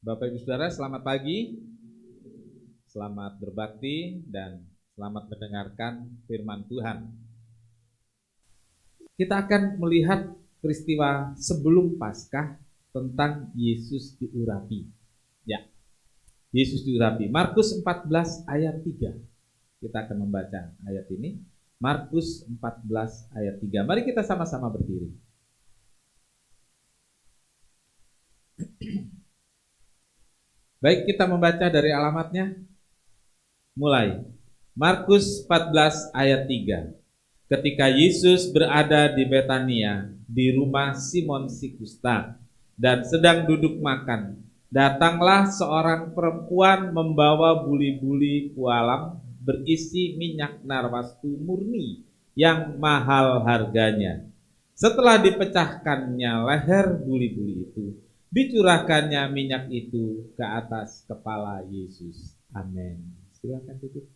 Bapak Ibu Saudara, selamat pagi, selamat berbakti, dan selamat mendengarkan firman Tuhan. Kita akan melihat peristiwa sebelum Paskah tentang Yesus diurapi. Ya, Yesus diurapi. Markus 14 ayat 3. Kita akan membaca ayat ini. Markus 14 ayat 3. Mari kita sama-sama berdiri. Baik, kita membaca dari alamatnya. Mulai. Markus 14 ayat 3. Ketika Yesus berada di Betania, di rumah Simon si Kusta, dan sedang duduk makan, datanglah seorang perempuan membawa buli-buli pualam berisi minyak narwastu murni yang mahal harganya. Setelah dipecahkannya leher buli-buli itu, dicurahkannya minyak itu ke atas kepala Yesus. Amin. Silakan duduk.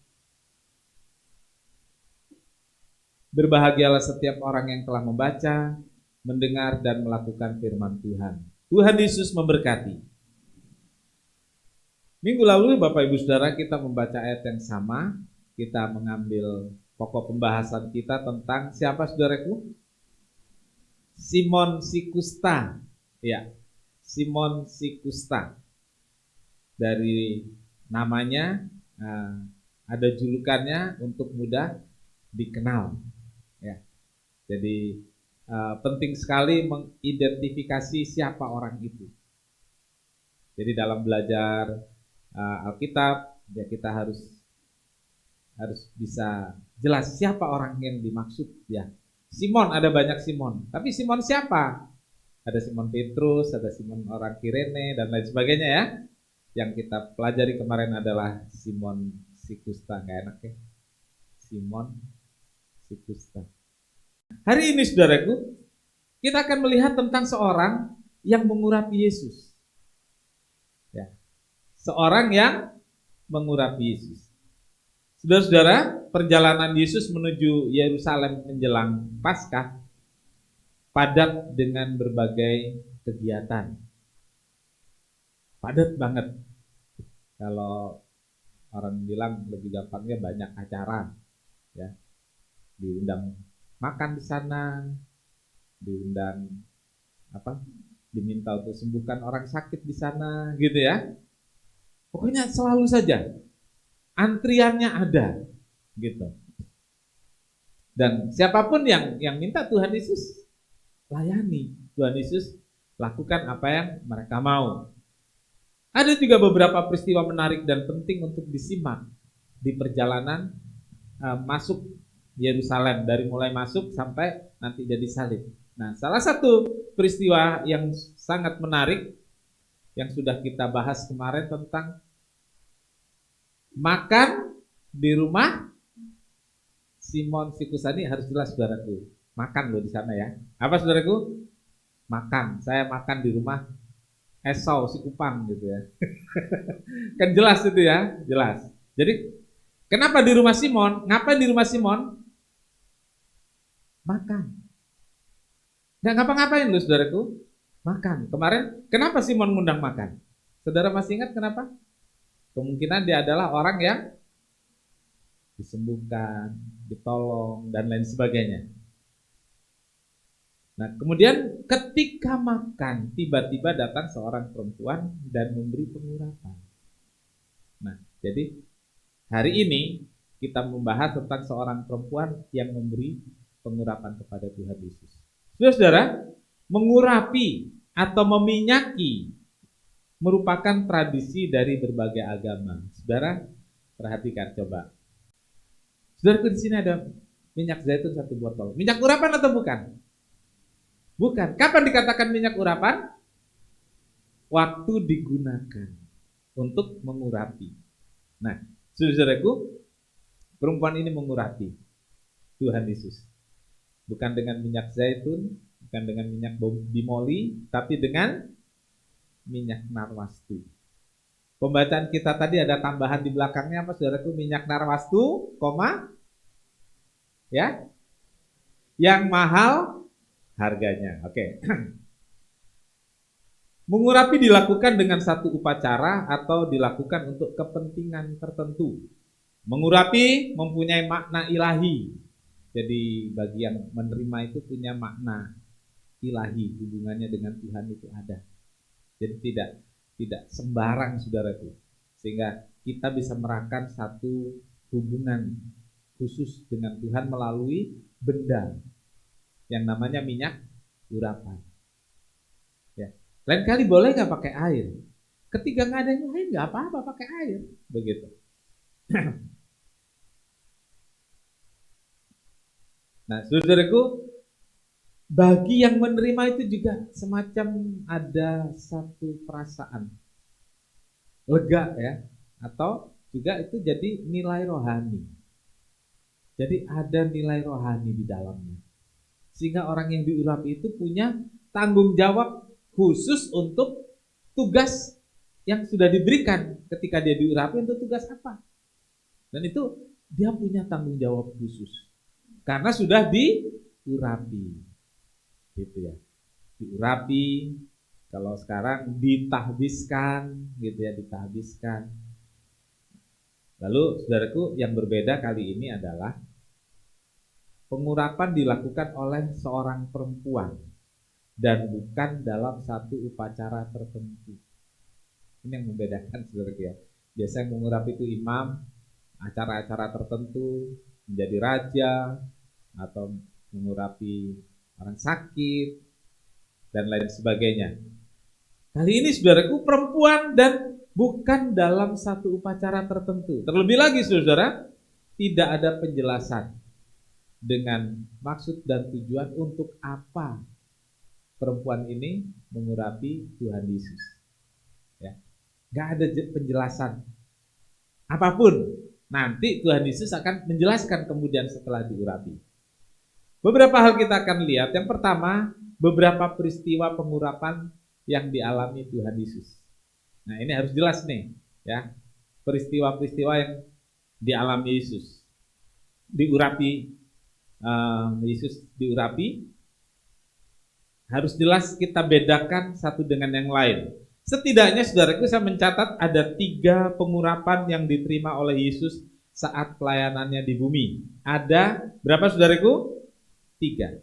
Berbahagialah setiap orang yang telah membaca, mendengar, dan melakukan firman Tuhan. Tuhan Yesus memberkati. Minggu lalu Bapak Ibu Saudara kita membaca ayat yang sama. Kita mengambil pokok pembahasan kita tentang siapa saudaraku? Simon si Kusta. Ya, Simon si Kusta. Dari namanya ada julukannya untuk mudah dikenal. Ya, jadi penting sekali mengidentifikasi siapa orang itu. Jadi dalam belajar Alkitab, ya kita harus bisa jelas siapa orang yang dimaksud. Ya, Simon, ada banyak Simon. Tapi Simon siapa? Ada Simon Petrus, ada Simon orang Kirene, dan lain sebagainya ya. Yang kita pelajari kemarin adalah Simon si Kusta. Nggak enak ya? Simon si Kusta. Hari ini saudaraku, kita akan melihat tentang seorang yang mengurapi Yesus. Ya, seorang yang mengurapi Yesus. Saudara-saudara, perjalanan Yesus menuju Yerusalem menjelang Paskah padat dengan berbagai kegiatan. Padat banget. Kalau orang bilang lebih gampangnya banyak acara, ya. Diundang makan di sana, diundang diminta untuk sembuhkan orang sakit di sana, gitu ya. Pokoknya selalu saja antriannya ada, gitu. Dan siapapun yang minta Tuhan Yesus layani, Tuhan Yesus lakukan apa yang mereka mau. Ada juga beberapa peristiwa menarik dan penting untuk disimak di perjalanan masuk Yerusalem, dari mulai masuk sampai nanti jadi salib. Nah, salah satu peristiwa yang sangat menarik yang sudah kita bahas kemarin tentang makan di rumah Simon si Kusta. Harus jelas saudaraku, makan loh di sana ya. Apa saudaraku? Makan. Saya makan di rumah Esau si Kupang gitu ya. Kan jelas itu ya, jelas. Jadi kenapa di rumah Simon? Ngapain di rumah Simon? Makan. Nggak ngapa-ngapain loh saudaraku, makan. Kemarin kenapa Simon ngundang makan? Saudara masih ingat kenapa? Kemungkinan dia adalah orang yang disembuhkan, ditolong, dan lain sebagainya. Nah, kemudian ketika makan, tiba-tiba datang seorang perempuan dan memberi pengurapan. Nah, jadi hari ini kita membahas tentang seorang perempuan yang memberi pengurapan kepada Tuhan Yesus. Saudara-saudara, mengurapi atau meminyaki merupakan tradisi dari berbagai agama. Saudara, perhatikan coba. Saudaraku, di sini ada minyak zaitun 1 botol. Minyak urapan atau bukan? Bukan. Kapan dikatakan minyak urapan? Waktu digunakan untuk mengurapi. Nah, saudaraku, perempuan ini mengurapi Tuhan Yesus. Bukan dengan minyak zaitun, bukan dengan minyak bimoli, tapi dengan minyak narwastu. Pembacaan kita tadi ada tambahan di belakangnya apa saudaraku? Minyak narwastu, ya, yang mahal harganya. Oke. Mengurapi dilakukan dengan satu upacara atau dilakukan untuk kepentingan tertentu. Mengurapi mempunyai makna ilahi. Jadi bagi yang menerima itu punya makna ilahi, hubungannya dengan Tuhan itu ada. Jadi tidak sembarang, saudaraku. Sehingga kita bisa merasakan satu hubungan khusus dengan Tuhan melalui benda yang namanya minyak urapan. Ya. Lain kali boleh nggak pakai air? Ketika nggak ada yang lain nggak apa-apa pakai air, begitu. Nah, saudaraku, bagi yang menerima itu juga semacam ada satu perasaan lega ya, atau juga itu jadi nilai rohani. Jadi ada nilai rohani di dalamnya. Sehingga orang yang diurapi itu punya tanggung jawab khusus untuk tugas yang sudah diberikan ketika dia diurapi untuk tugas apa. Dan itu dia punya tanggung jawab khusus. Karena sudah diurapi. Gitu ya. Diurapi, kalau sekarang ditahbiskan gitu ya, ditahbiskan. Lalu saudaraku, yang berbeda kali ini adalah pengurapan dilakukan oleh seorang perempuan dan bukan dalam satu upacara tertentu. Ini yang membedakan, saudaraku ya. Biasanya mengurapi itu imam, acara-acara tertentu, menjadi raja, atau mengurapi orang sakit, dan lain sebagainya. Kali ini saudaraku, perempuan dan bukan dalam satu upacara tertentu. Terlebih lagi saudara, tidak ada penjelasan dengan maksud dan tujuan untuk apa perempuan ini mengurapi Tuhan Yesus. Ya, nggak ada penjelasan apapun. Nanti Tuhan Yesus akan menjelaskan kemudian setelah diurapi. Beberapa hal kita akan lihat. Yang pertama, beberapa peristiwa pengurapan yang dialami Tuhan Yesus. Nah, ini harus jelas nih, ya. Peristiwa-peristiwa yang dialami Yesus. Yesus diurapi, harus jelas kita bedakan satu dengan yang lain. Setidaknya saudaraku, saya mencatat ada 3 pengurapan yang diterima oleh Yesus saat pelayanannya di bumi. Ada berapa saudaraku? 3.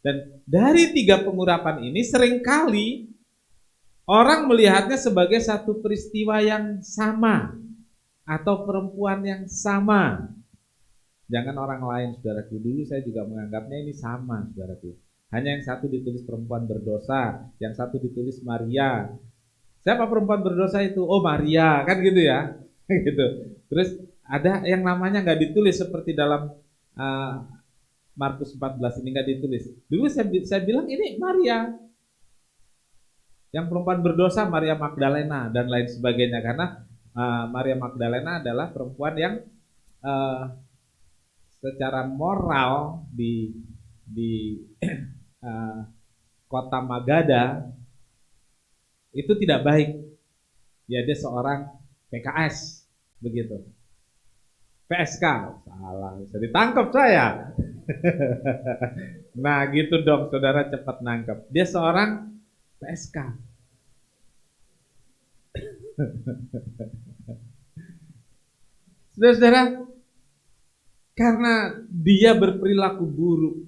Dan dari 3 pengurapan ini seringkali orang melihatnya sebagai satu peristiwa yang sama atau perempuan yang sama. Jangan orang lain, saudaraku. Dulu saya juga menganggapnya ini sama, saudaraku. Hanya yang satu ditulis perempuan berdosa, yang satu ditulis Maria. Siapa perempuan berdosa itu? Oh, Maria, kan gitu ya. Gitu. Terus ada yang namanya nggak ditulis seperti dalam Markus 14 ini nggak ditulis. Dulu saya bilang ini Maria. Yang perempuan berdosa Maria Magdalena dan lain sebagainya, karena Maria Magdalena adalah perempuan yang secara moral di kota Magadha itu tidak baik. Ya, dia seorang PKS begitu. PSK, salah, bisa ditangkap saya. Nah, gitu dong, saudara, cepat nangkep. Dia seorang PSK. Saudara-saudara, karena dia berperilaku buruk,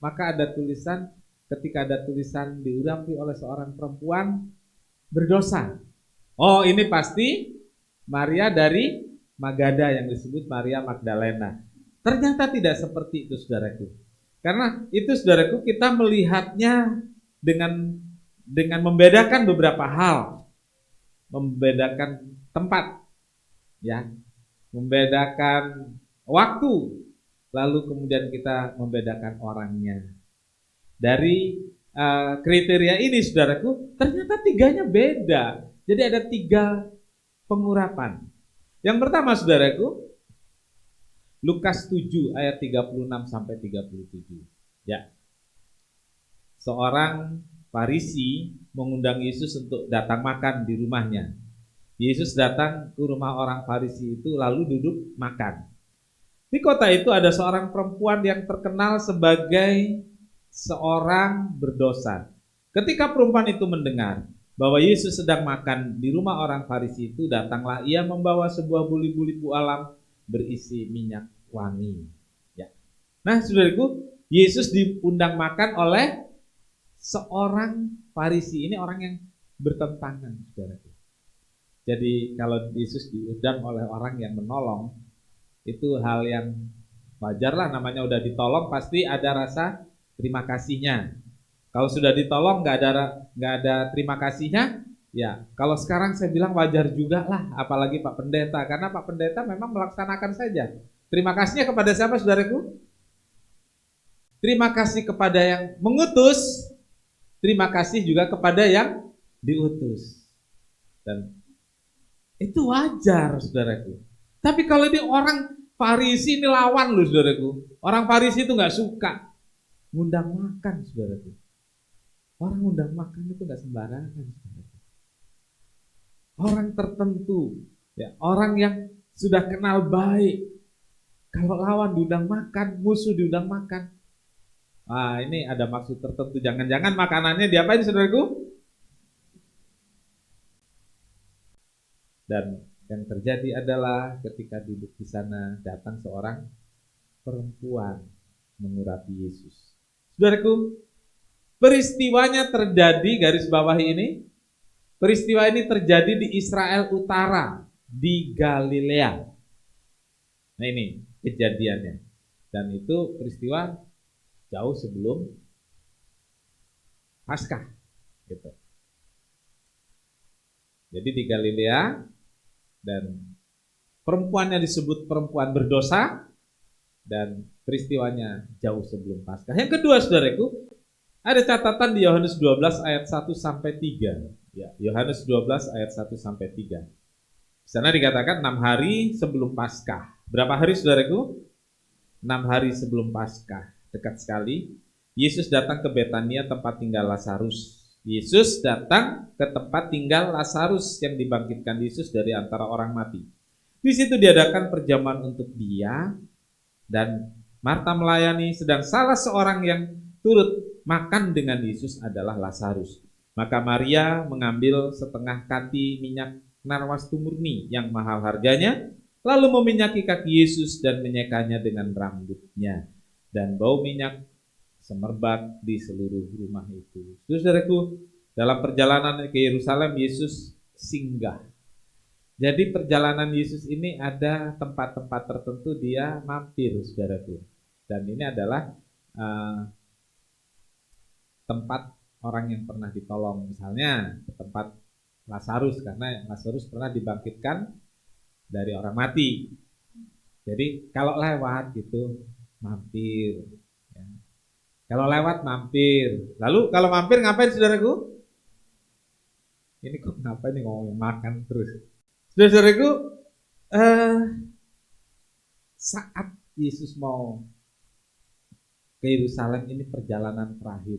maka ada tulisan, ketika ada tulisan diurapi oleh seorang perempuan berdosa. Oh, ini pasti Maria dari Magadha yang disebut Maria Magdalena. Ternyata tidak seperti itu, saudaraku. Karena itu, saudaraku, kita melihatnya dengan membedakan beberapa hal. Membedakan tempat, ya, membedakan waktu, lalu kemudian kita membedakan orangnya. Dari kriteria ini, saudaraku, ternyata 3-nya beda. Jadi ada 3 pengurapan. Yang pertama, saudaraku, Lukas 7 ayat 36 sampai 37. Ya. Seorang Farisi mengundang Yesus untuk datang makan di rumahnya. Yesus datang ke rumah orang Farisi itu lalu duduk makan. Di kota itu ada seorang perempuan yang terkenal sebagai seorang berdosa. Ketika perempuan itu mendengar bahwa Yesus sedang makan di rumah orang Farisi itu, datanglah ia membawa sebuah buli-buli pualam berisi minyak wangi. Ya. Nah, saudaraku, Yesus diundang makan oleh seorang Farisi. Ini orang yang bertentangan, saudaraku. Jadi kalau Yesus diundang oleh orang yang menolong, itu hal yang wajar lah, namanya udah ditolong pasti ada rasa terima kasihnya. Kalau sudah ditolong nggak ada terima kasihnya, ya kalau sekarang saya bilang wajar juga lah, apalagi Pak Pendeta, karena Pak Pendeta memang melaksanakan saja. Terima kasihnya kepada siapa, saudaraku? Terima kasih kepada yang mengutus, terima kasih juga kepada yang diutus. Dan itu wajar, saudaraku. Tapi kalau ini orang Farisi, ini lawan loh, saudaraku. Orang Farisi itu nggak suka ngundang makan, saudaraku. Orang undang makan itu nggak sembarangan, saudaraku. Orang tertentu, ya, orang yang sudah kenal baik, kalau lawan diundang makan, musuh diundang makan, ini ada maksud tertentu. Jangan-jangan makanannya diapain, saudaraku? Dan yang terjadi adalah ketika duduk di sana, datang seorang perempuan mengurapi Yesus. Saudaraku, peristiwanya terjadi, garis bawah ini, peristiwa ini terjadi di Israel Utara, di Galilea. Nah, ini kejadiannya. Dan itu peristiwa jauh sebelum Paskah, gitu. Jadi di Galilea, dan perempuannya disebut perempuan berdosa, dan peristiwanya jauh sebelum Paskah. Yang kedua, saudaraku, ada catatan di Yohanes 12 ayat 1 sampai 3. Ya, Yohanes 12 ayat 1 sampai 3. Di sana dikatakan 6 hari sebelum Paskah. Berapa hari, saudaraku? 6 hari sebelum Paskah. Dekat sekali. Yesus datang ke Betania, tempat tinggal Lazarus. Yesus datang ke tempat tinggal Lazarus yang dibangkitkan Yesus dari antara orang mati. Di situ diadakan perjamuan untuk dia, dan Marta melayani, sedang salah seorang yang turut makan dengan Yesus adalah Lazarus. Maka Maria mengambil setengah kati minyak narwastu murni yang mahal harganya, lalu meminyaki kaki Yesus dan menyekanya dengan rambutnya. Dan bau minyak semerbak di seluruh rumah itu. Saudaraku, dalam perjalanan ke Yerusalem, Yesus singgah. Jadi perjalanan Yesus ini ada tempat-tempat tertentu dia mampir, saudaraku. Dan ini adalah tempat orang yang pernah ditolong, misalnya tempat Lazarus, karena Lazarus pernah dibangkitkan dari orang mati. Jadi kalau lewat gitu mampir, ya. Kalau lewat mampir. Lalu kalau mampir ngapain, saudaraku? Ini kok ngapain nih ngomongin makan terus? Saudaraku, saat Yesus mau ke Yerusalem, ini perjalanan terakhir.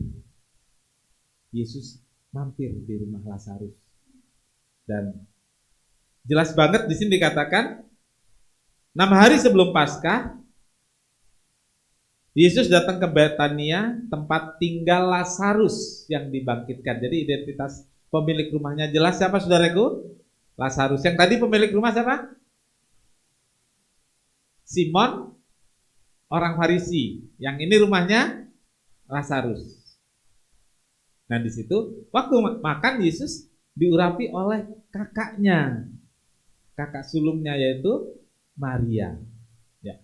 Yesus mampir di rumah Lazarus. Dan jelas banget di sini dikatakan 6 hari sebelum Paskah, Yesus datang ke Betania, tempat tinggal Lazarus yang dibangkitkan. Jadi identitas pemilik rumahnya jelas siapa, saudaraku? Lazarus. Yang tadi pemilik rumah siapa? Simon, orang Farisi. Yang ini rumahnya Lazarus. Nah, di situ waktu makan Yesus diurapi oleh kakaknya, kakak sulungnya, yaitu Maria. Ya,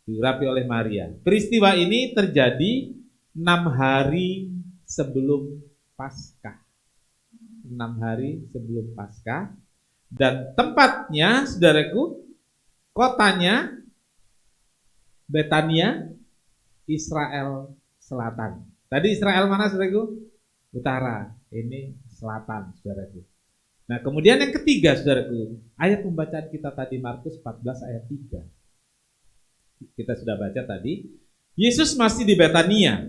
diurapi oleh Maria. Peristiwa ini terjadi 6 hari sebelum Paskah. 6 hari sebelum Paskah. Dan tempatnya, saudaraku, kotanya Betania, Israel Selatan. Tadi Israel mana, saudaraku? Utara. Ini selatan, saudaraku. Nah, kemudian yang ketiga, saudaraku, ayat pembacaan kita tadi Markus 14 ayat 3. Kita sudah baca tadi. Yesus masih di Betania.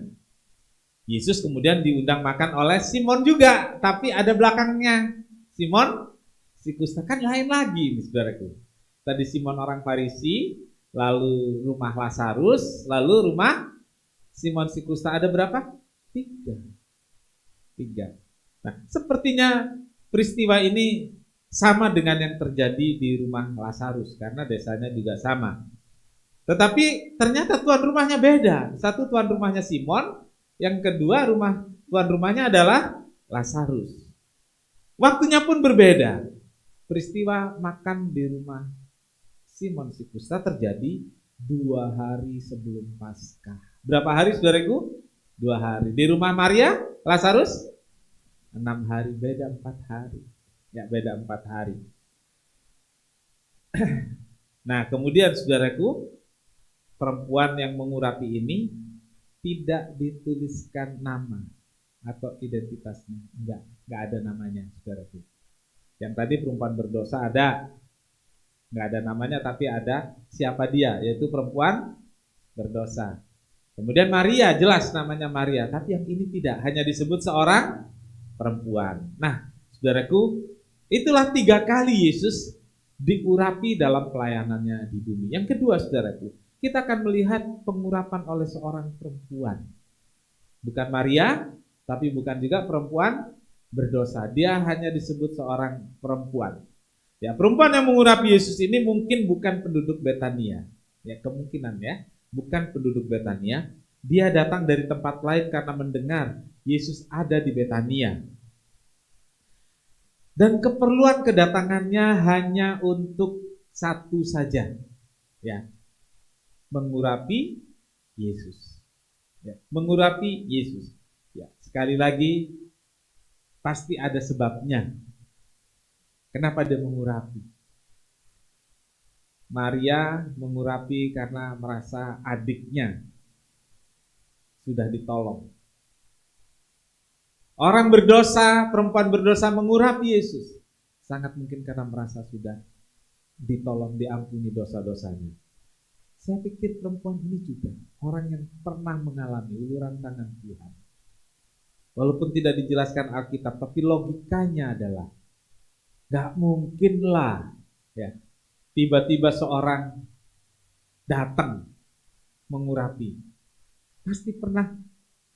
Yesus kemudian diundang makan oleh Simon juga, tapi ada belakangnya. Simon si kusta, kan lain lagi nih, saudaraku. Tadi Simon orang Farisi, lalu rumah Lazarus, lalu rumah Simon si kusta. Ada berapa? 3. Nah, sepertinya peristiwa ini sama dengan yang terjadi di rumah Lazarus karena desanya juga sama. Tetapi ternyata tuan rumahnya beda. Satu tuan rumahnya Simon, yang kedua tuan rumahnya adalah Lazarus. Waktunya pun berbeda. Peristiwa makan di rumah Simon si kusta terjadi 2 hari sebelum Paskah. Berapa hari saudaraku? 2 hari. Di rumah Maria, Lazarus 6 hari, beda 4 hari. Ya, beda 4 hari. Nah, kemudian saudaraku, perempuan yang mengurapi ini tidak dituliskan nama atau identitasnya. Enggak ada namanya, saudaraku. Yang tadi perempuan berdosa ada, enggak ada namanya tapi ada siapa dia, yaitu perempuan berdosa. Kemudian Maria, jelas namanya Maria, tapi yang ini tidak, hanya disebut seorang perempuan. Nah, saudaraku, itulah 3 kali Yesus diurapi dalam pelayanannya di bumi. Yang kedua, saudaraku, kita akan melihat pengurapan oleh seorang perempuan. Bukan Maria, tapi bukan juga perempuan berdosa. Dia hanya disebut seorang perempuan. Ya, perempuan yang mengurapi Yesus ini mungkin bukan penduduk Betania. Ya, kemungkinan ya, bukan penduduk Betania. Dia datang dari tempat lain karena mendengar Yesus ada di Betania. Dan keperluan kedatangannya hanya untuk satu saja. Ya, mengurapi Yesus. Ya, mengurapi Yesus. Ya, sekali lagi pasti ada sebabnya. Kenapa dia mengurapi? Maria mengurapi karena merasa adiknya sudah ditolong. Orang berdosa, perempuan berdosa mengurapi Yesus, sangat mungkin karena merasa sudah ditolong, diampuni dosa-dosanya. Saya pikir perempuan ini juga orang yang pernah mengalami uluran tangan Tuhan. Walaupun tidak dijelaskan Alkitab, tapi logikanya adalah gak mungkinlah ya, tiba-tiba seorang datang mengurapi. Pasti pernah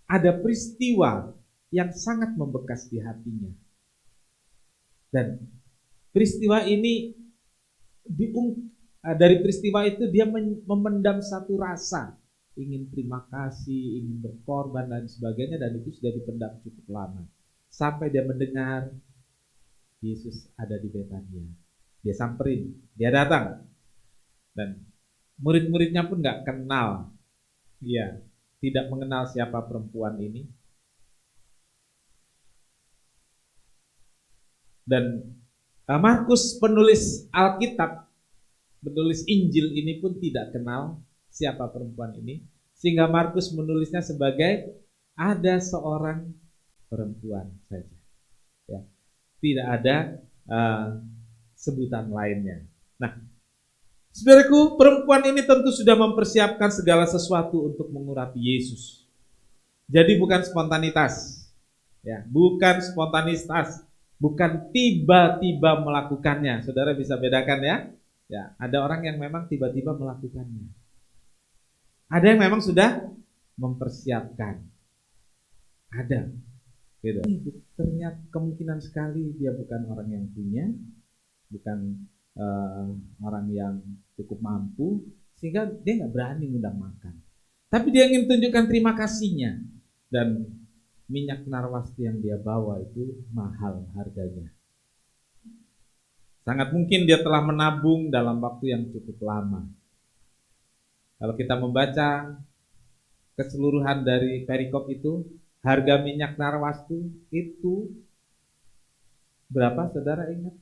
ada peristiwa yang sangat membekas di hatinya. Dan peristiwa ini dari peristiwa itu dia memendam satu rasa, ingin terima kasih, ingin berkorban dan sebagainya, dan itu sudah dipendam cukup lama. Sampai dia mendengar Yesus ada di Betania. Dia samperin, dia datang. Dan murid-muridnya pun gak kenal. Iya, tidak mengenal siapa perempuan ini. Dan Markus penulis Alkitab, penulis Injil ini pun tidak kenal siapa perempuan ini, sehingga Markus menulisnya sebagai ada seorang perempuan saja. Ya, tidak ada sebutan lainnya. Nah, saudaraku, perempuan ini tentu sudah mempersiapkan segala sesuatu untuk mengurapi Yesus. Jadi bukan spontanitas, ya, bukan spontanitas, bukan tiba-tiba melakukannya. Saudara bisa bedakan ya. Ya, ada orang yang memang tiba-tiba melakukannya. Ada yang memang sudah mempersiapkan. Ada. Gitu. Ternyata kemungkinan sekali dia bukan orang yang punya, bukan orang yang cukup mampu, sehingga dia nggak berani ngundang makan. Tapi dia ingin tunjukkan terima kasihnya, dan minyak narwasti yang dia bawa itu mahal harganya. Sangat mungkin dia telah menabung dalam waktu yang cukup lama. Kalau kita membaca keseluruhan dari perikop itu, harga minyak narwasti itu berapa, saudara ingat?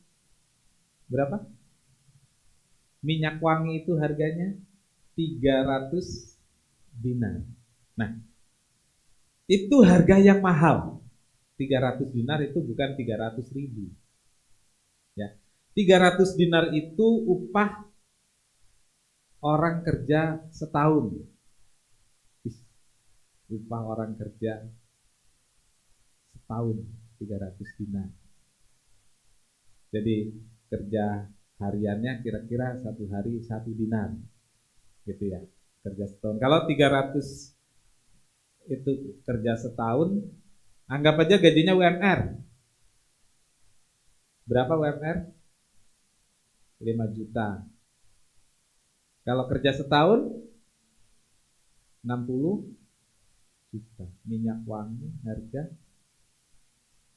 Berapa? Minyak wangi itu harganya 300 dinar. Nah, itu harga yang mahal. 300 dinar itu bukan 300 ribu. Ya. 300 dinar itu upah orang kerja setahun. Upah orang kerja setahun 300 dinar. Jadi kerja hariannya kira-kira 1 hari 1 dinar. Gitu ya. Kerja setahun. Kalau 300 itu kerja setahun, anggap aja gajinya UMR. Berapa UMR? 5 juta. Kalau kerja setahun 60 juta. Minyak wangi harga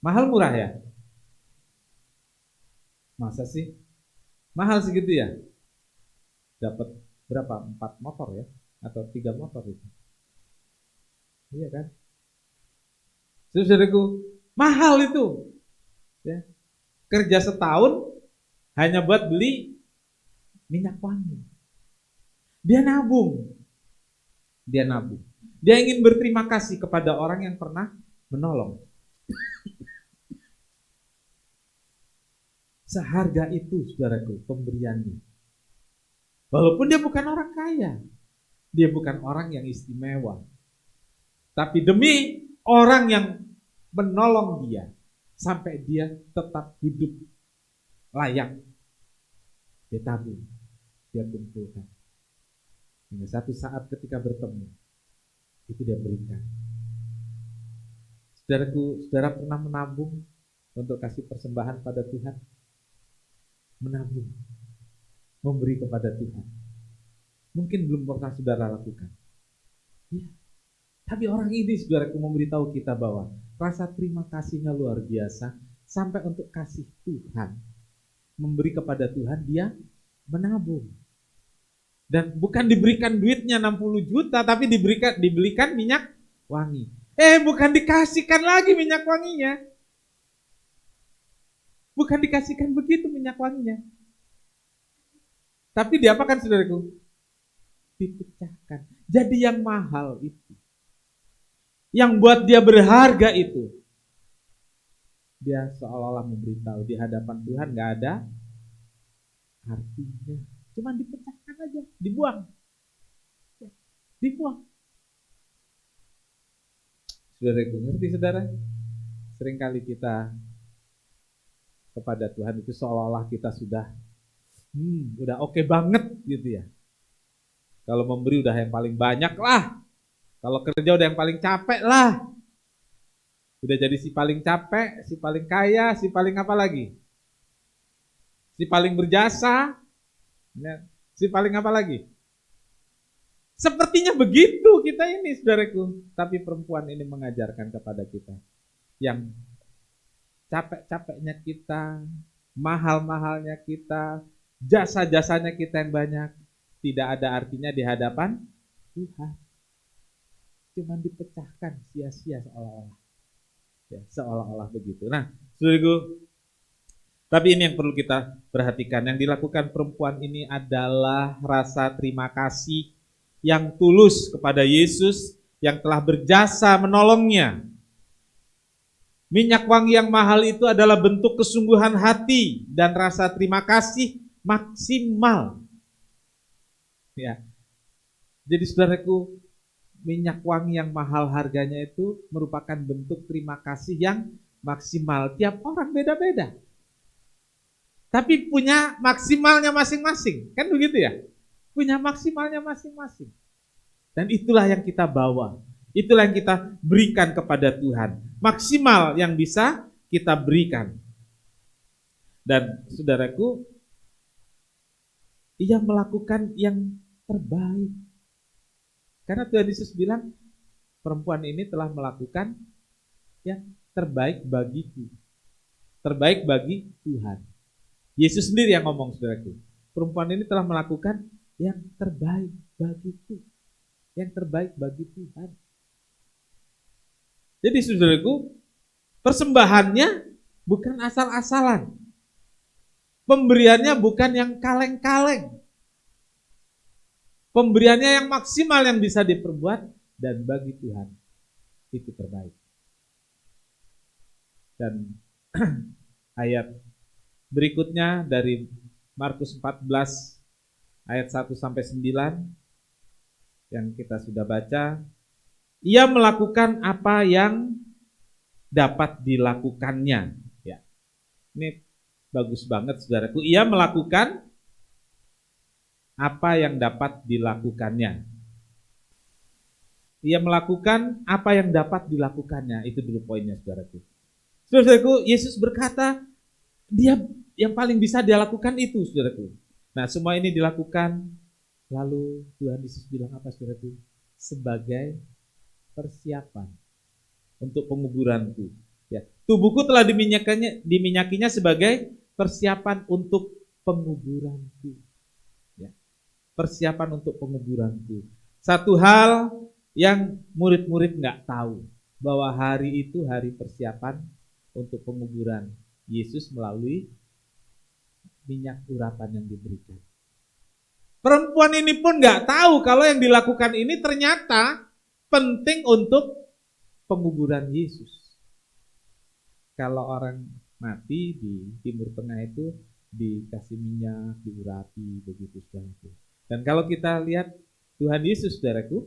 mahal murah ya? Masa sih? Mahal segitu ya? Dapat berapa? 4 motor ya? Atau 3 motor itu? Iya kan? Saudaraku, mahal itu. Ya. Kerja setahun hanya buat beli minyak wangi. Dia nabung. Dia ingin berterima kasih kepada orang yang pernah menolong. Seharga itu, saudaraku, pemberiannya. Walaupun dia bukan orang kaya, dia bukan orang yang istimewa, tapi demi orang yang menolong dia sampai dia tetap hidup layak, dia tabung, dia kumpulkan. Hingga satu saat ketika bertemu, itu dia berikan. Saudaraku, saudara pernah menabung untuk kasih persembahan pada Tuhan? Menabung, memberi kepada Tuhan. Mungkin belum pernah saudara lakukan. Ya. Tapi orang ini, saudaraku, memberitahu kita bahwa rasa terima kasihnya luar biasa. Sampai untuk kasih Tuhan, memberi kepada Tuhan, dia menabung. Dan bukan diberikan duitnya 60 juta, tapi dibelikan minyak wangi. Bukan dikasihkan lagi minyak wanginya. Bukan dikasihkan begitu minyak wanginya. Tapi diapakan, saudaraku? Dipecahkan. Jadi yang mahal itu, yang buat dia berharga itu, dia seolah-olah memberitahu di hadapan Tuhan gak ada artinya. Cuma dipecahkan aja, dibuang. Saudaraku, ngerti saudara? Seringkali kita kepada Tuhan itu seolah-olah kita sudah udah oke banget gitu ya. Kalau memberi udah yang paling banyak lah. Kalau kerja udah yang paling capek lah. Udah jadi si paling capek, si paling kaya, si paling apa lagi? Si paling berjasa, si paling apa lagi? Sepertinya begitu kita ini, saudaraku. Tapi perempuan ini mengajarkan kepada kita yang capek-capeknya kita, mahal-mahalnya kita, jasa-jasanya kita yang banyak, tidak ada artinya di hadapan Tuhan. Cuma dipecahkan sia-sia seolah-olah. Ya, seolah-olah begitu. Nah, saudaraku, tapi ini yang perlu kita perhatikan. Yang dilakukan perempuan ini adalah rasa terima kasih yang tulus kepada Yesus yang telah berjasa menolongnya. Minyak wangi yang mahal itu adalah bentuk kesungguhan hati dan rasa terima kasih maksimal. Ya. Jadi saudaraku, minyak wangi yang mahal harganya itu merupakan bentuk terima kasih yang maksimal. Tiap orang beda-beda. Tapi punya maksimalnya masing-masing. Kan begitu ya? Punya maksimalnya masing-masing. Dan itulah yang kita bawa. Itulah yang kita berikan kepada Tuhan. Maksimal yang bisa kita berikan. Dan saudaraku, ia melakukan yang terbaik. Karena Tuhan Yesus bilang, perempuan ini telah melakukan yang terbaik bagiku. Terbaik bagi Tuhan. Yesus sendiri yang ngomong, saudaraku. Perempuan ini telah melakukan yang terbaik bagiku. Yang terbaik bagi Tuhan. Jadi saudaraku, persembahannya bukan asal-asalan. Pemberiannya bukan yang kaleng-kaleng. Pemberiannya yang maksimal yang bisa diperbuat dan bagi Tuhan itu terbaik. Dan ayat berikutnya dari Markus 14 ayat 1 sampai 9 yang kita sudah baca. Ia melakukan apa yang dapat dilakukannya. Ya. Ini bagus banget saudaraku. Ia melakukan apa yang dapat dilakukannya. Ia melakukan apa yang dapat dilakukannya. Itu dulu poinnya saudaraku. Saudaraku, Yesus berkata, Dia yang paling bisa dia lakukan itu, saudaraku. Nah, semua ini dilakukan, lalu Tuhan Yesus bilang apa, saudaraku? Sebagai persiapan untuk penguburanku. Ya, tubuhku telah diminyakinya sebagai persiapan untuk penguburanku. Ya, persiapan untuk penguburanku. Satu hal yang murid-murid nggak tahu, bahwa hari itu hari persiapan untuk penguburan Yesus melalui minyak urapan yang diberikan. Perempuan ini pun nggak tahu kalau yang dilakukan ini ternyata penting untuk penguburan Yesus. Kalau orang mati di Timur Tengah itu dikasih minyak, diurapi, begitu saudaraku. Dan kalau kita lihat Tuhan Yesus, saudaraku,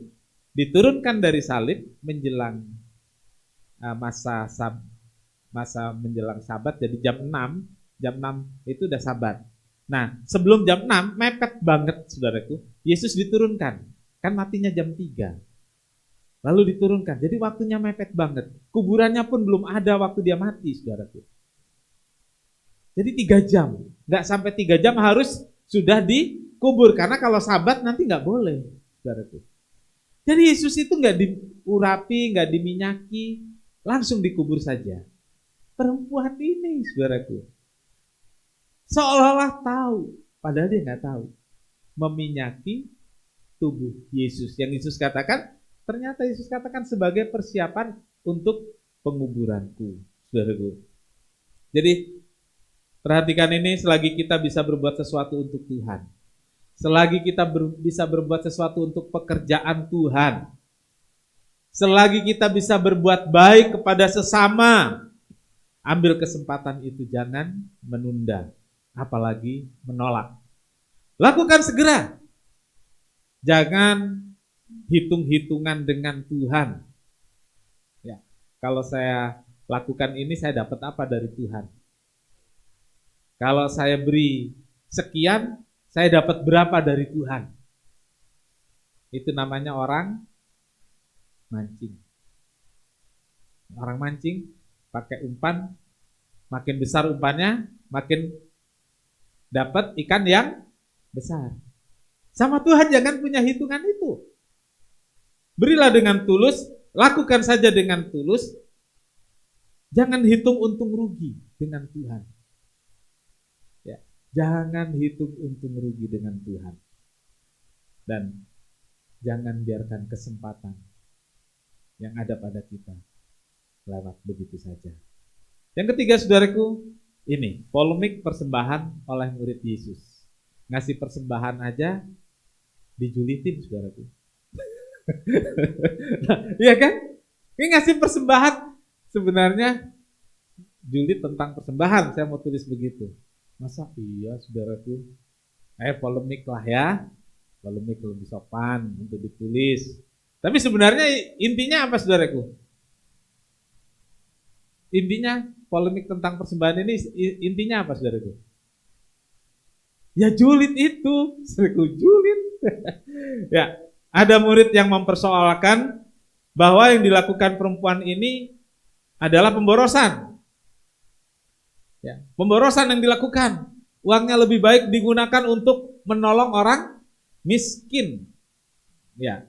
diturunkan dari salib menjelang masa menjelang Sabat, jadi jam 6 itu udah Sabat. Nah, sebelum jam 6 mepet banget, saudaraku, Yesus diturunkan. Kan matinya jam 3. Lalu diturunkan. Jadi waktunya mepet banget. Kuburannya pun belum ada waktu dia mati, saudaraku. Jadi 3 jam. Nggak sampai 3 jam harus sudah dikubur. Karena kalau Sabat nanti nggak boleh, saudaraku. Jadi Yesus itu nggak diurapi, nggak diminyaki, langsung dikubur saja. Perempuan ini, saudaraku, seolah-olah tahu, padahal dia nggak tahu, meminyaki tubuh Yesus. Yang Yesus katakan, ternyata Yesus katakan sebagai persiapan untuk penguburanku, saudaraku. Jadi perhatikan ini, selagi kita bisa berbuat sesuatu untuk Tuhan, selagi kita bisa berbuat sesuatu untuk pekerjaan Tuhan, selagi kita bisa berbuat baik kepada sesama, ambil kesempatan itu, jangan menunda, apalagi menolak. Lakukan segera. Jangan hitung-hitungan dengan Tuhan. Ya, kalau saya lakukan ini, saya dapat apa dari Tuhan? Kalau saya beri sekian, saya dapat berapa dari Tuhan? Itu namanya orang mancing. Orang mancing pakai umpan, makin besar umpannya, makin dapat ikan yang besar. Sama Tuhan jangan punya hitungan itu. Berilah dengan tulus, lakukan saja dengan tulus. Jangan hitung untung rugi dengan Tuhan. Ya, jangan hitung untung rugi dengan Tuhan. Dan jangan biarkan kesempatan yang ada pada kita lewat begitu saja. Yang ketiga, saudaraku, ini polemik persembahan oleh murid Yesus. Ngasih persembahan aja dijulitin, saudaraku. Nah, iya kan? Ini ngasih persembahan, sebenarnya julid tentang persembahan, saya mau tulis begitu. Masa iya, saudaraku? Polemik lah ya. Polemik lebih sopan untuk ditulis. Tapi sebenarnya intinya apa, saudaraku? Intinya polemik tentang persembahan ini intinya apa, saudaraku? Ya julid itu, saudaraku, julid. Ya, ada murid yang mempersoalkan bahwa yang dilakukan perempuan ini adalah pemborosan. Ya, pemborosan yang dilakukan, uangnya lebih baik digunakan untuk menolong orang miskin. Ya,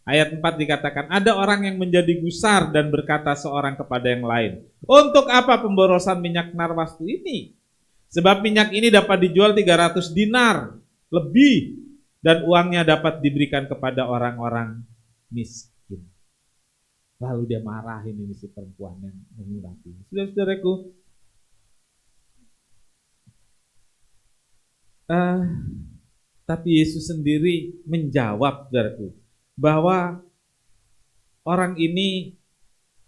ayat 4 dikatakan, ada orang yang menjadi gusar dan berkata seorang kepada yang lain, untuk apa pemborosan minyak narwastu ini? Sebab minyak ini dapat dijual 300 dinar lebih dan uangnya dapat diberikan kepada orang-orang miskin. Lalu dia marahin ini si perempuan yang mengurapi. Saudara-saudaraku, tapi Yesus sendiri menjawab, saudaraku, bahwa orang ini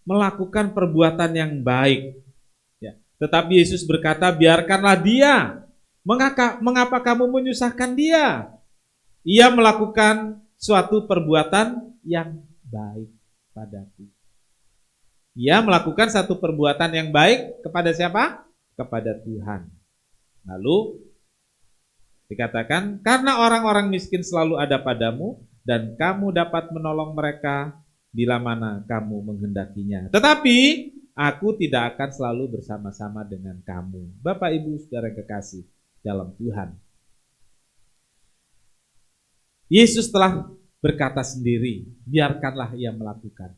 melakukan perbuatan yang baik. Ya. Tetapi Yesus berkata, biarkanlah dia. Mengapa kamu menyusahkan dia? Ia melakukan suatu perbuatan yang baik padaku. Ia melakukan satu perbuatan yang baik kepada siapa? Kepada Tuhan. Lalu dikatakan, karena orang-orang miskin selalu ada padamu dan kamu dapat menolong mereka bila mana kamu menghendakinya. Tetapi Aku tidak akan selalu bersama-sama dengan kamu. Bapak, Ibu, saudara kekasih dalam Tuhan. Yesus telah berkata sendiri, biarkanlah ia melakukan.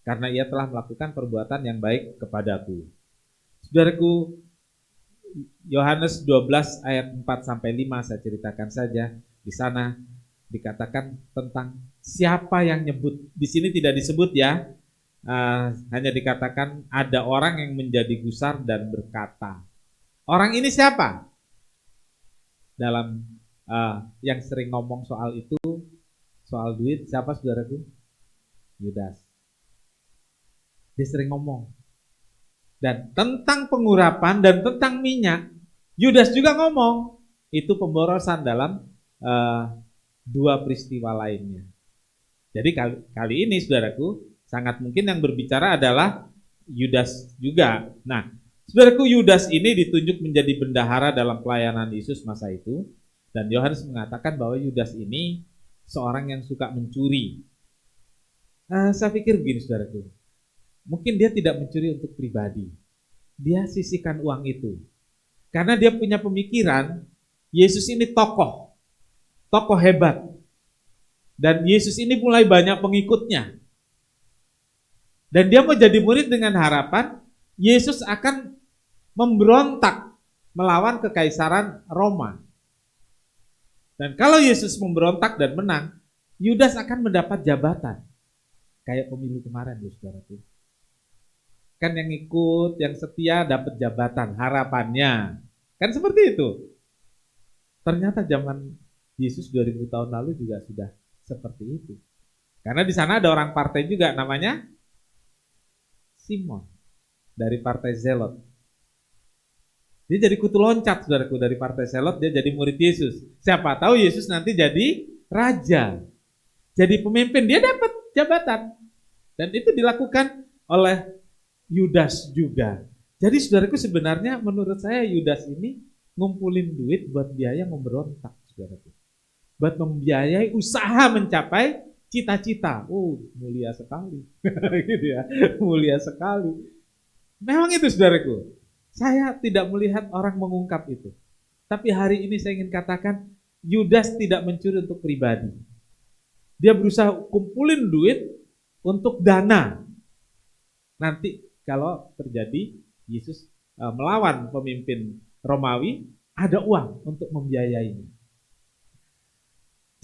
Karena ia telah melakukan perbuatan yang baik kepadaku. Saudaraku, Yohanes 12 ayat 4-5 saya ceritakan saja. Di sana dikatakan tentang siapa yang nyebut. Di sini tidak disebut ya. Hanya dikatakan ada orang yang menjadi gusar dan berkata. Orang ini siapa? Dalam yang sering ngomong soal itu, soal duit, siapa saudaraku? Yudas. Dia sering ngomong. Dan tentang pengurapan dan tentang minyak, Yudas juga ngomong. Itu pemborosan dalam dua peristiwa lainnya. Jadi kali ini saudaraku, sangat mungkin yang berbicara adalah Yudas juga. Nah, saudaraku, Yudas ini ditunjuk menjadi bendahara dalam pelayanan Yesus masa itu. Dan Yohanes mengatakan bahwa Yudas ini seorang yang suka mencuri. Saya pikir begini saudaraku, mungkin dia tidak mencuri untuk pribadi. Dia sisihkan uang itu. Karena dia punya pemikiran, Yesus ini tokoh hebat. Dan Yesus ini mulai banyak pengikutnya. Dan dia mau jadi murid dengan harapan Yesus akan memberontak melawan kekaisaran Roma. Dan kalau Yesus memberontak dan menang, Yudas akan mendapat jabatan. Kayak pemilu kemarin, saudaraku. Kan yang ikut, yang setia dapat jabatan, harapannya. Kan seperti itu. Ternyata zaman Yesus 2000 tahun lalu juga sudah seperti itu. Karena di sana ada orang partai juga namanya Simon dari partai Zelot. Dia jadi kutu loncat, saudaraku, dari partai Zelot dia jadi murid Yesus. Siapa tahu Yesus nanti jadi raja, jadi pemimpin, dia dapat jabatan. Dan itu dilakukan oleh Yudas juga. Jadi saudaraku, sebenarnya menurut saya Yudas ini ngumpulin duit buat biaya memberontak, saudaraku. Buat membiayai usaha mencapai cita-cita. Mulia sekali. Gitu ya. Mulia sekali. Memang itu saudaraku. Saya tidak melihat orang mengungkap itu. Tapi hari ini saya ingin katakan, Yudas tidak mencuri untuk pribadi. Dia berusaha kumpulin duit untuk dana. Nanti kalau terjadi Yesus melawan pemimpin Romawi, ada uang untuk membiayainya.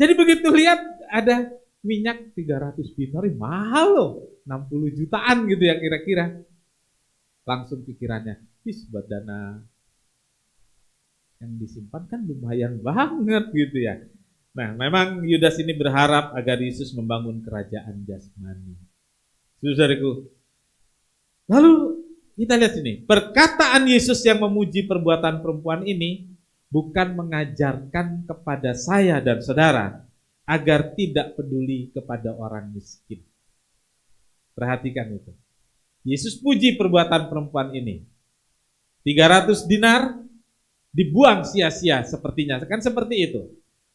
Jadi begitu lihat ada minyak 300 dinar, mahal loh, 60 jutaan gitu ya kira-kira. Langsung pikirannya, buat dana yang disimpan kan lumayan banget gitu ya. Nah, memang Yudas ini berharap agar Yesus membangun kerajaan jasmani. Saudaraku, lalu kita lihat sini, perkataan Yesus yang memuji perbuatan perempuan ini bukan mengajarkan kepada saya dan saudara agar tidak peduli kepada orang miskin. Perhatikan itu. Yesus puji perbuatan perempuan ini. 300 dinar dibuang sia-sia sepertinya. Kan seperti itu.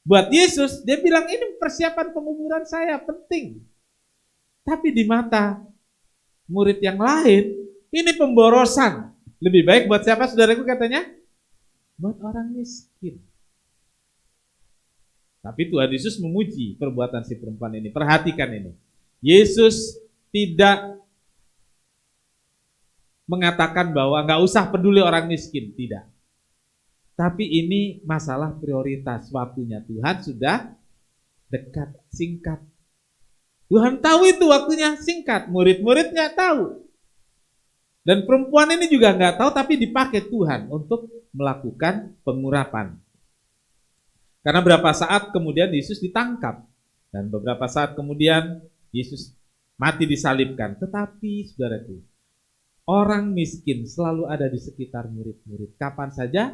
Buat Yesus, dia bilang ini persiapan penguburan saya, penting. Tapi di mata murid yang lain, ini pemborosan. Lebih baik buat siapa saudaraku katanya? Buat orang miskin. Tapi Tuhan Yesus memuji perbuatan si perempuan ini. Perhatikan ini. Yesus tidak mengatakan bahwa nggak usah peduli orang miskin. Tidak. Tapi ini masalah prioritas. Waktunya Tuhan sudah dekat, singkat. Tuhan tahu itu waktunya singkat. Murid-muridnya tahu. Dan perempuan ini juga nggak tahu, tapi dipakai Tuhan untuk melakukan pengurapan. Karena beberapa saat kemudian Yesus ditangkap. Dan beberapa saat kemudian Yesus mati disalibkan. Tetapi saudaraku, orang miskin selalu ada di sekitar murid-murid. Kapan saja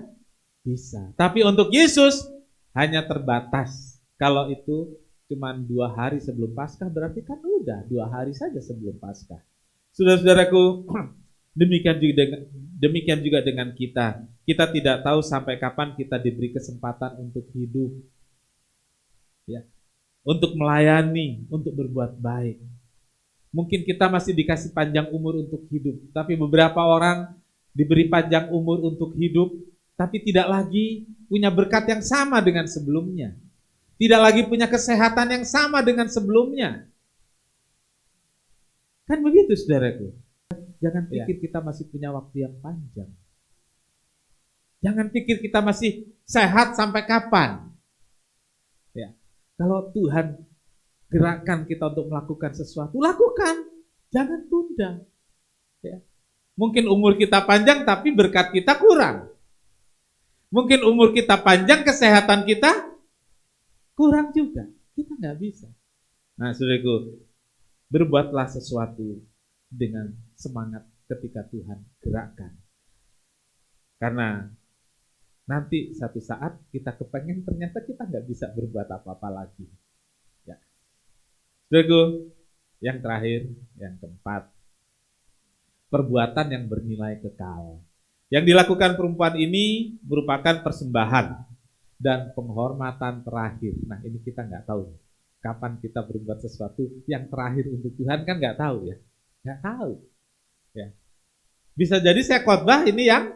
bisa. Tapi untuk Yesus hanya terbatas. Kalau itu cuma 2 hari sebelum Paskah, berarti kan udah 2 hari saja sebelum Paskah. Saudara-saudaraku, demikian juga dengan kita. Kita tidak tahu sampai kapan kita diberi kesempatan untuk hidup, ya, untuk melayani, untuk berbuat baik. Mungkin kita masih dikasih panjang umur untuk hidup, tapi beberapa orang diberi panjang umur untuk hidup, tapi tidak lagi punya berkat yang sama dengan sebelumnya. Tidak lagi punya kesehatan yang sama dengan sebelumnya. Kan begitu, saudaraku. Jangan pikir kita masih punya waktu yang panjang. Jangan pikir kita masih sehat sampai kapan. Ya. Kalau Tuhan gerakkan kita untuk melakukan sesuatu, lakukan. Jangan tunda. Ya. Mungkin umur kita panjang tapi berkat kita kurang. Mungkin umur kita panjang, kesehatan kita kurang juga. Kita nggak bisa. Nah, saudaraku, berbuatlah sesuatu dengan semangat ketika Tuhan gerakkan. Karena nanti satu saat kita kepengen ternyata kita nggak bisa berbuat apa-apa lagi. Ya. Saudaraku, yang terakhir, yang keempat, perbuatan yang bernilai kekal. Yang dilakukan perempuan ini merupakan persembahan dan penghormatan terakhir. Nah, ini kita nggak tahu kapan kita berbuat sesuatu yang terakhir untuk Tuhan, kan nggak tahu ya, nggak tahu. Ya. Bisa jadi saya khotbah ini yang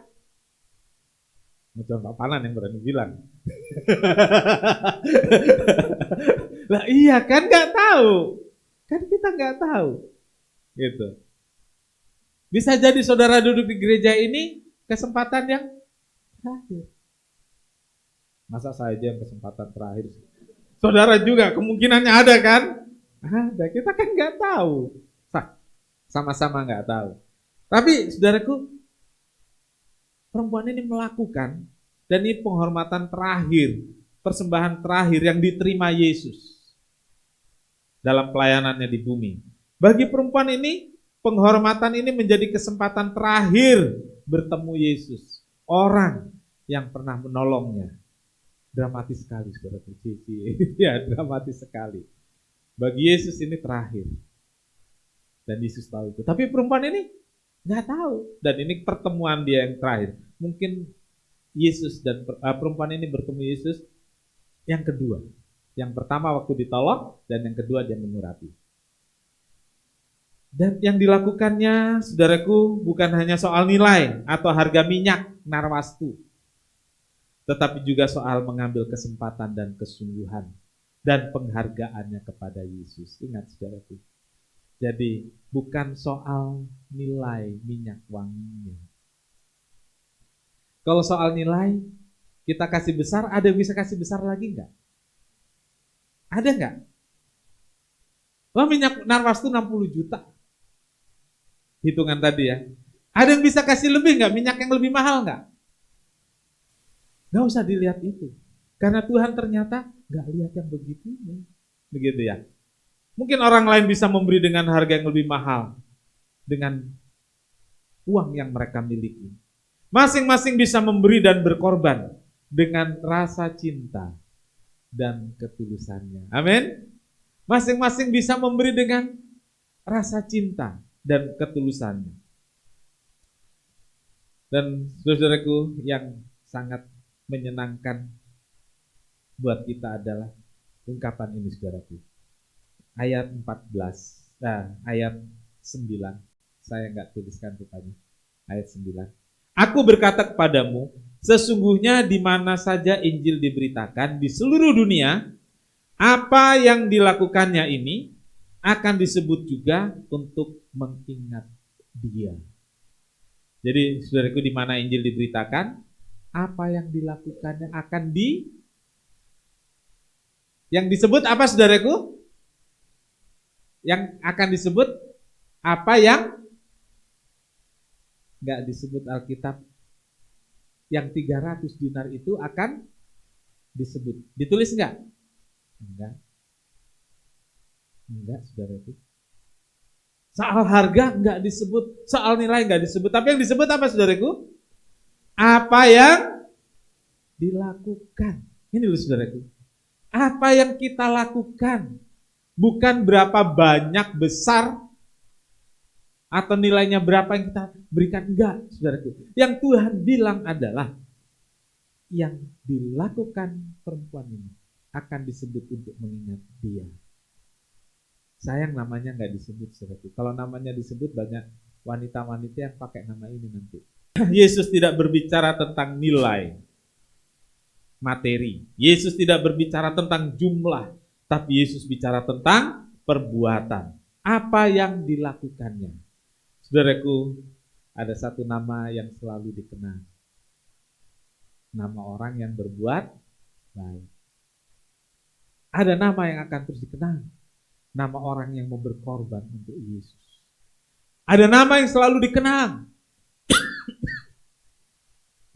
macam Pak Panan yang berani bilang. Lah iya kan nggak tahu, kan kita nggak tahu, gitu. Bisa jadi saudara duduk di gereja ini kesempatan yang terakhir. Masa saya aja yang kesempatan terakhir? Saudara juga kemungkinannya ada kan? Ada, kita kan nggak tahu, sama-sama nggak tahu. Tapi saudaraku, perempuan ini melakukan, dan ini penghormatan terakhir, persembahan terakhir yang diterima Yesus dalam pelayanannya di bumi. Bagi perempuan ini, penghormatan ini menjadi kesempatan terakhir bertemu Yesus, orang yang pernah menolongnya. Dramatis sekali, saudara Cici. Ya, dramatis sekali. Bagi Yesus ini terakhir. Dan Yesus tahu itu. Tapi perempuan ini nggak tahu. Dan ini pertemuan dia yang terakhir. Mungkin Yesus dan perempuan ini bertemu Yesus yang kedua. Yang pertama waktu ditolong, dan yang kedua dia mengurapi. Dan yang dilakukannya, saudaraku, bukan hanya soal nilai atau harga minyak narwastu, tetapi juga soal mengambil kesempatan dan kesungguhan dan penghargaannya kepada Yesus. Ingat, saudaraku. Jadi bukan soal nilai minyak wanginya. Kalau soal nilai, kita kasih besar, ada yang bisa kasih besar lagi enggak? Ada enggak? Wah, minyak narwastu 60 juta. Hitungan tadi ya. Ada yang bisa kasih lebih enggak? Minyak yang lebih mahal enggak? Enggak usah dilihat itu. Karena Tuhan ternyata enggak lihat yang begitunya. Begitu ya. Mungkin orang lain bisa memberi dengan harga yang lebih mahal, dengan uang yang mereka miliki. Masing-masing bisa memberi dan berkorban dengan rasa cinta dan ketulusannya. Amin. Masing-masing bisa memberi dengan rasa cinta dan ketulusannya. Dan saudaraku, yang sangat menyenangkan buat kita adalah ungkapan ini, saudaraku. Ayat 14, ayat 9. Saya enggak tuliskan rupanya. Ayat 9. Aku berkata kepadamu, sesungguhnya di mana saja Injil diberitakan di seluruh dunia, apa yang dilakukannya ini akan disebut juga untuk mengingat dia. Jadi saudaraku, di mana Injil diberitakan, apa yang dilakukannya akan yang disebut apa, saudaraku? Yang akan disebut apa yang enggak disebut Alkitab, yang 300 dinar itu akan disebut. Ditulis enggak? Enggak, saudaraku. Soal harga enggak disebut, soal nilai enggak disebut, tapi yang disebut apa, saudaraku? Apa yang dilakukan. Ini loh, saudaraku. Apa yang kita lakukan, bukan berapa banyak besar atau nilainya berapa yang kita berikan, enggak, saudaraku. Yang Tuhan bilang adalah yang dilakukan perempuan ini akan disebut untuk mengingat dia. Sayang namanya nggak disebut seperti itu. Kalau namanya disebut banyak wanita-wanita yang pakai nama ini nanti. Yesus tidak berbicara tentang nilai materi. Yesus tidak berbicara tentang jumlah, tapi Yesus bicara tentang perbuatan. Apa yang dilakukannya. Saudaraku, ada satu nama yang selalu dikenal. Nama orang yang berbuat baik. Ada nama yang akan terus dikenal. Nama orang yang mau berkorban untuk Yesus. Ada nama yang selalu dikenal.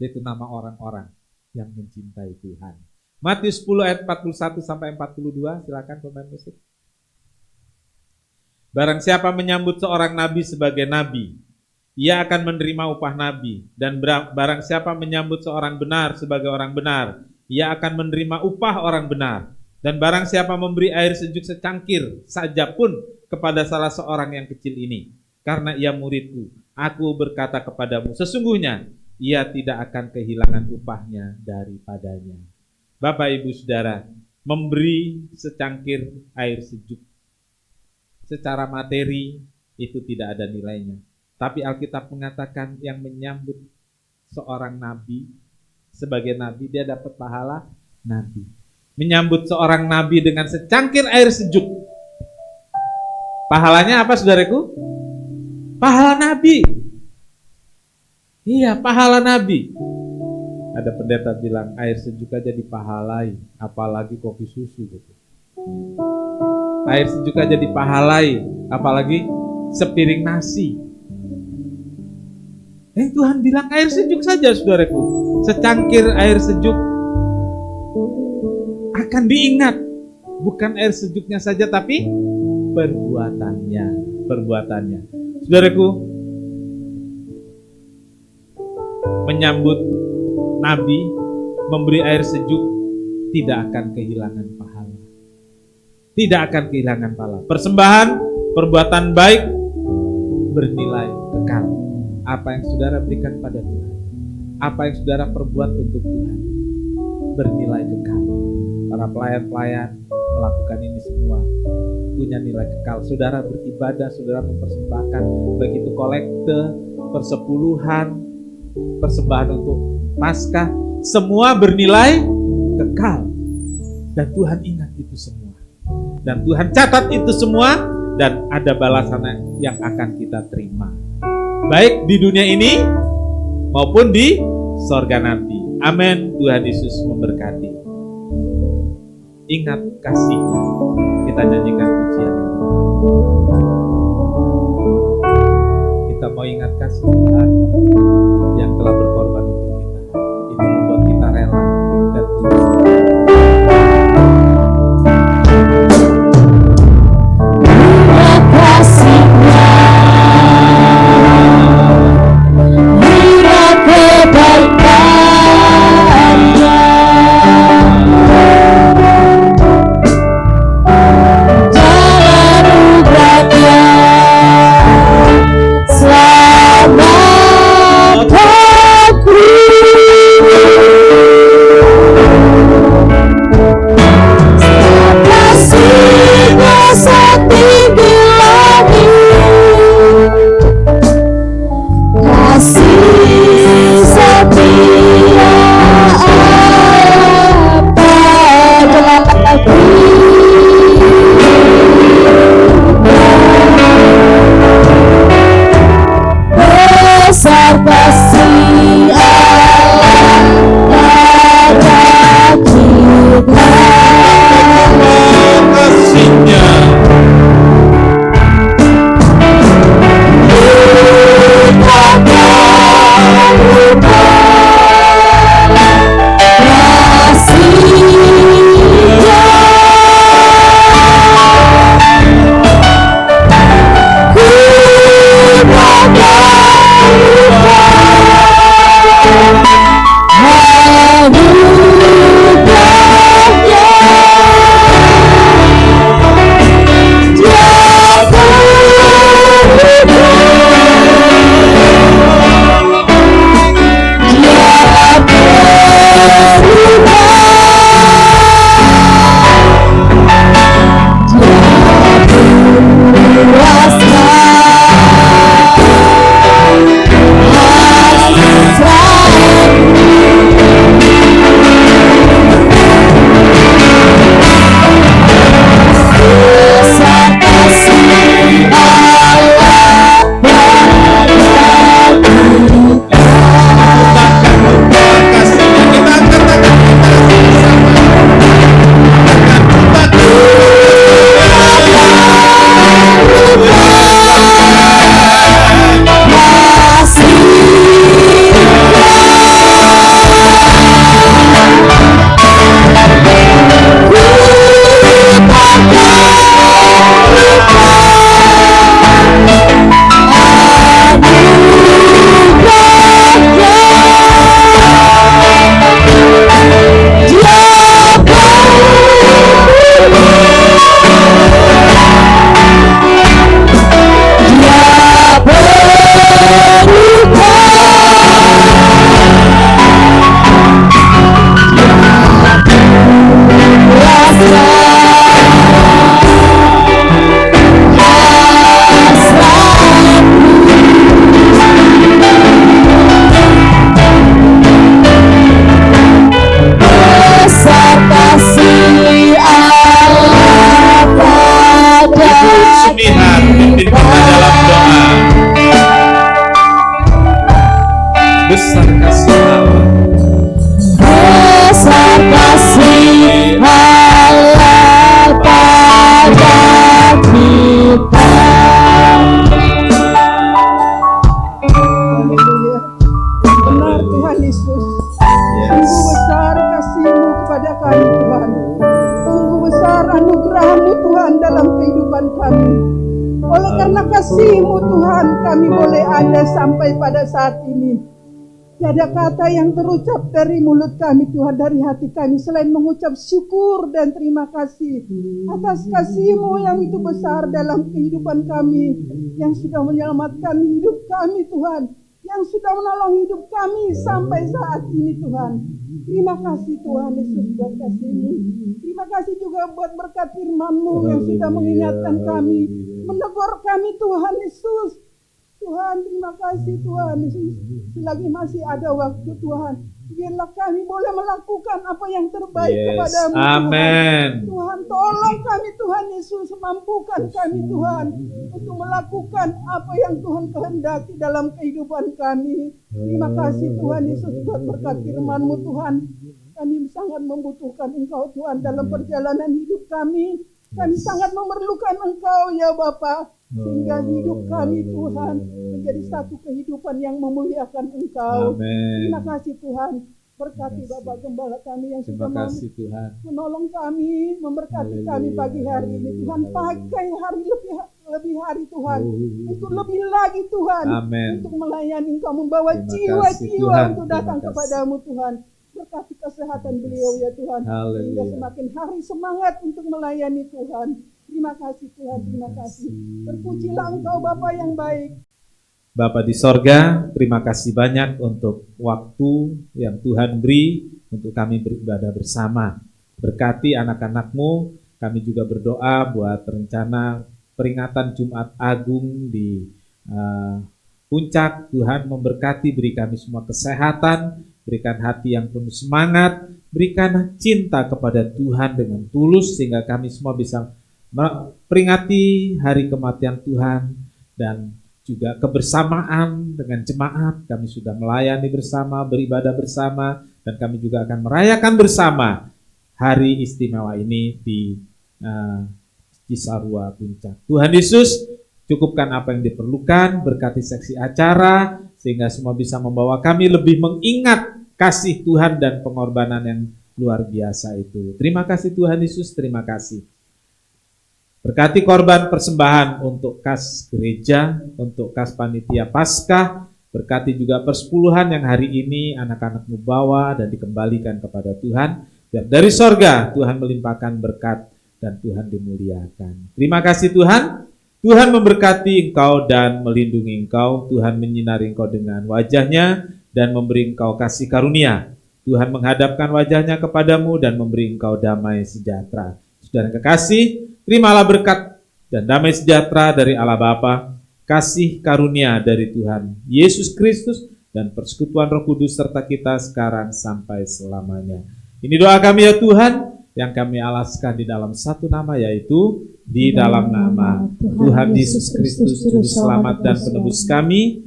Yaitu nama orang-orang yang mencintai Tuhan. Matius 10 ayat 41 sampai 42, silakan pemain musik. Barang siapa menyambut seorang nabi sebagai nabi, ia akan menerima upah nabi. Dan barang siapa menyambut seorang benar sebagai orang benar, ia akan menerima upah orang benar. Dan barang siapa memberi air sejuk secangkir saja pun kepada salah seorang yang kecil ini, karena ia muridku, aku berkata kepadamu, sesungguhnya ia tidak akan kehilangan upahnya daripadanya. Bapak, Ibu, Saudara, memberi secangkir air sejuk secara materi itu tidak ada nilainya. Tapi Alkitab mengatakan yang menyambut seorang nabi sebagai nabi, dia dapat pahala nabi. Menyambut seorang nabi dengan secangkir air sejuk, pahalanya apa, saudaraku? Pahala nabi. Iya, pahala nabi. Ada pendeta bilang air sejuk aja dipahalai, apalagi kopi susu gitu. Air sejuk aja dipahalai, apalagi sepiring nasi. Tuhan bilang air sejuk saja, saudaraku. Secangkir air sejuk akan diingat. Bukan air sejuknya saja, tapi perbuatannya. Saudaraku, menyambut nabi, memberi air sejuk, tidak akan kehilangan pahala. Tidak akan kehilangan pahala. Persembahan, perbuatan baik bernilai kekal. Apa yang saudara berikan pada Tuhan, apa yang saudara perbuat untuk Tuhan, bernilai kekal. Para pelayan-pelayan melakukan ini semua punya nilai kekal. Saudara beribadah, saudara mempersembahkan, begitu kolekte, persepuluhan, persembahan untuk Paskah, semua bernilai kekal. Dan Tuhan ingat itu semua. Dan Tuhan catat itu semua, dan ada balasan yang akan kita terima. Baik di dunia ini maupun di sorga nanti. Amin. Tuhan Yesus memberkati. Ingat kasih-Nya. Kita nyanyikan pujian. Kita mau ingat kasih Tuhan yang telah berkorban untuk kita. Itu membuat kita rela dan tulus. Selamat kasih-Mu Tuhan kami boleh ada sampai pada saat ini. Tiada kata yang terucap dari mulut kami Tuhan, dari hati kami, selain mengucap syukur dan terima kasih atas kasih-Mu yang itu besar dalam kehidupan kami, yang sudah menyelamatkan hidup kami Tuhan, yang sudah menolong hidup kami sampai saat ini Tuhan. Terima kasih Tuhan Yesus buat kasih-Mu. Terima kasih juga buat berkat firman-Mu yang sudah mengingatkan kami, menegur kami Tuhan Yesus. Tuhan, terima kasih Tuhan Yesus. Selagi masih ada waktu Tuhan, biarlah kami boleh melakukan apa yang terbaik kepadamu Amen. Tuhan, tolong kami Tuhan Yesus, mampukan kami Tuhan untuk melakukan apa yang Tuhan kehendaki dalam kehidupan kami. Terima kasih Tuhan Yesus buat berkat firman-Mu Tuhan. Kami sangat membutuhkan Engkau Tuhan dalam perjalanan hidup kami. Kami sangat memerlukan Engkau ya Bapa, sehingga hidup kami Tuhan menjadi satu kehidupan yang memuliakan Engkau. Amen. Terima kasih Tuhan. Berkati Bapak Gembala kami yang sudah menolong kami, memberkati kami pagi hari ini Tuhan. Pakai hari lebih hari Tuhan, untuk lebih lagi Tuhan, untuk melayani Engkau, membawa jiwa-jiwa untuk datang kepadamu Tuhan. Berkati kesehatan beliau ya Tuhan, sehingga semakin hari semangat untuk melayani Tuhan. Terima kasih Tuhan, terima kasih. Terpujilah Engkau Bapa yang baik. Bapa di sorga, terima kasih banyak untuk waktu yang Tuhan beri untuk kami beribadah bersama. Berkati anak-anak-Mu, kami juga berdoa buat rencana peringatan Jumat Agung di Puncak. Tuhan memberkati, beri kami semua kesehatan, berikan hati yang penuh semangat, berikan cinta kepada Tuhan dengan tulus, sehingga kami semua bisa memperingati hari kematian Tuhan dan juga kebersamaan dengan jemaat. Kami sudah melayani bersama, beribadah bersama, dan kami juga akan merayakan bersama hari istimewa ini di Cisarua Puncak. Tuhan Yesus, cukupkan apa yang diperlukan, berkati seksi acara, sehingga semua bisa membawa kami lebih mengingat kasih Tuhan dan pengorbanan yang luar biasa itu. Terima kasih Tuhan Yesus, terima kasih. Berkati korban persembahan untuk kas gereja, untuk kas panitia Paskah, berkati juga persepuluhan yang hari ini anak-anak-Mu bawa dan dikembalikan kepada Tuhan. Dan dari sorga Tuhan melimpahkan berkat dan Tuhan dimuliakan. Terima kasih Tuhan. Tuhan memberkati Engkau dan melindungi Engkau. Tuhan menyinari Engkau dengan wajah-Nya dan memberi Engkau kasih karunia. Tuhan menghadapkan wajah-Nya kepadamu dan memberi Engkau damai sejahtera. Saudara kekasih, terimalah berkat dan damai sejahtera dari Allah Bapa, kasih karunia dari Tuhan Yesus Kristus, dan persekutuan Roh Kudus serta kita sekarang sampai selamanya. Ini doa kami ya Tuhan, yang kami alaskan di dalam satu nama, yaitu di dalam nama Tuhan Yesus Kristus, Juru Selamat dan Penebus kami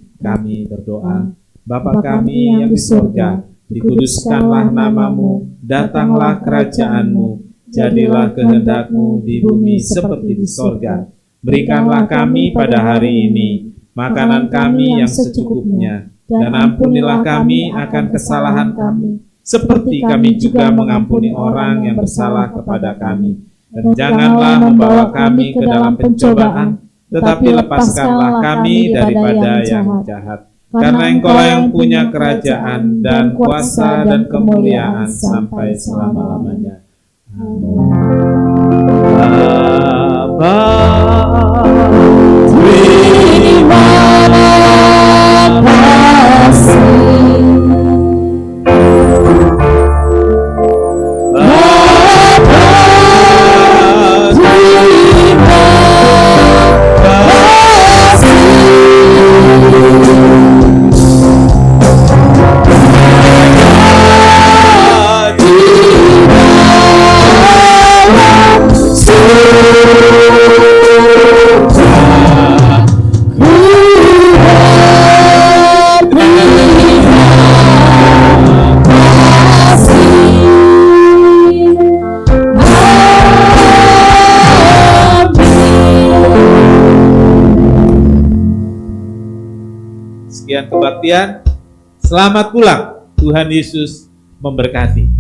berdoa. Bapa kami yang di surga, dikuduskanlah nama-Mu, datanglah kerajaan-Mu, jadilah kehendak-Mu di bumi seperti di sorga. Berikanlah kami pada hari ini makanan kami yang secukupnya, dan ampunilah kami akan kesalahan kami, seperti kami juga mengampuni orang yang bersalah kepada kami. Dan janganlah membawa kami ke dalam pencobaan, tetapi lepaskanlah kami daripada yang jahat. Karena Engkaulah yang punya kerajaan dan kuasa dan kemuliaan sampai selama-lamanya. Bapa, terima kasih. Sekian kebaktian, selamat pulang. Tuhan Yesus memberkati.